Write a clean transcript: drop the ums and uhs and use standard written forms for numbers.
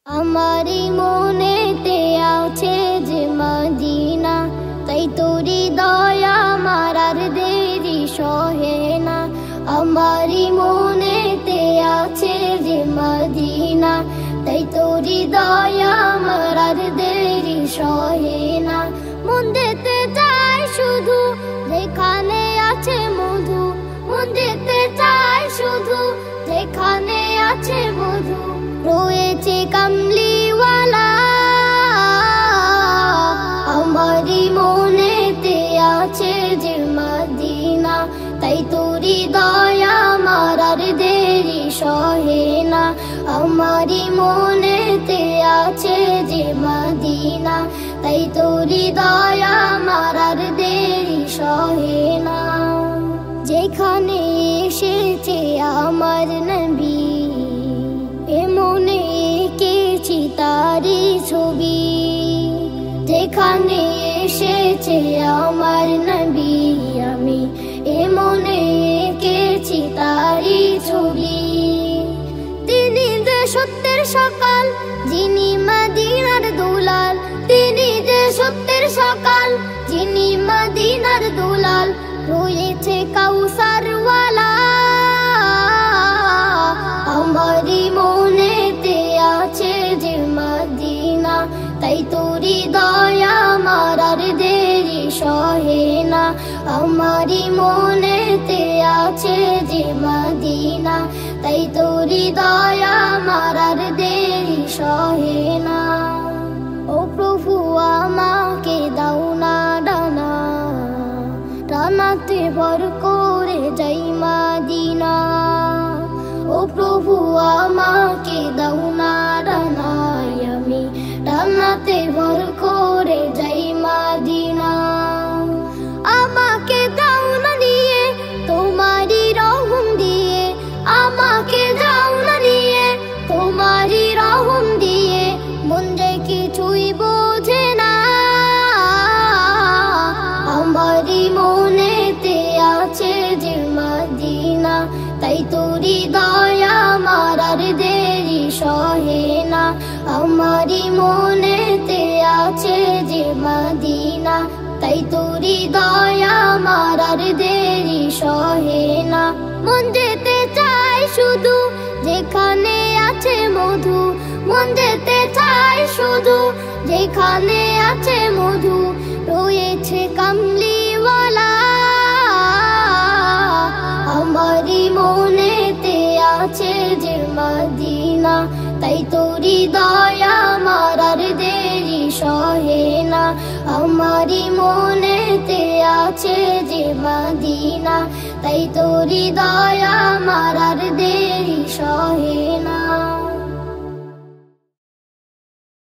আমারি মনেতে আছে যে মদিনা, তাই তোরি দয়া আমার আর দেরি সহে না। আমারি মনেতে আছে যে মদিনা, তাই তোরি দয়া আমার আর দেরি সহে না। মন যেতে চায় শুধু যেখানে আছে মধু, মন যেতে চায় শুধু যেখানে আছে মধু। রয়েছে কামলিওয়ালা আমারি মনেতে আছে যে মদিনা, তাই তোরি দয়া আমার আর দেরি সহে না। আমারি মনেতে আছে যে মদিনা, তাই তোরি দয়া আমার আর দেরি সহে না। যেখানে এসেছে আমার নবী, মনে এঁকেছি তারি ছবি। যেখানে এসেছে আমার নবী, আমি মনে এঁকেছি তারি ছবি। তিনি যে সত্যের সকাল, যিনি মদিনার দুলাল। তিনি যে সত্যের সকাল, যিনি মদিনার দুলাল। রয়েছে কাউসারওয়ালা আমারি মনেতে আছে যে মদিনা, তাই তোরি দয়া আমার আর দেরি সহে না। আমারি মনেতে আছে যে মদিনা, তাই তোরি দয়া আমার আর দেরি সহে না। ও প্রভু আমাকে দাও না ডানা, ডানাতে ভর করে যাই মদিনা। ও প্রভু আমাকে দাও না ডানায়, আমি ডানাতে ভর করে যাই মদিনা। আমাকে দাও না নিয়ে তোমারি রহম দিয়ে, আমাকে দাও না নিয়ে তোমারি রহম দিয়ে। মন যে কিছুই বোঝে না আমারি মনেতে আছে যে মদিনা, তাই তোরি দয়া আমার আর দেরি সহে না। আমারি মনেতে আছে যে মদিনা, তাই তোরি দয়া আমার আর দেরি সহে না। মন যেতে চায় শুধু যেখানে আছে মধু, মন যেতে চায় শুধু যেখানে আছে মধু। রয়েছে কামলিওয়ালা আমারি মনেতে আছে যে মদিনা, তাই তোরি দয়া আমার আর দেরি সহে না। আমারি মনেতে আছে যে মদিনা, তাই তোরি দয়া আমার আর দেরি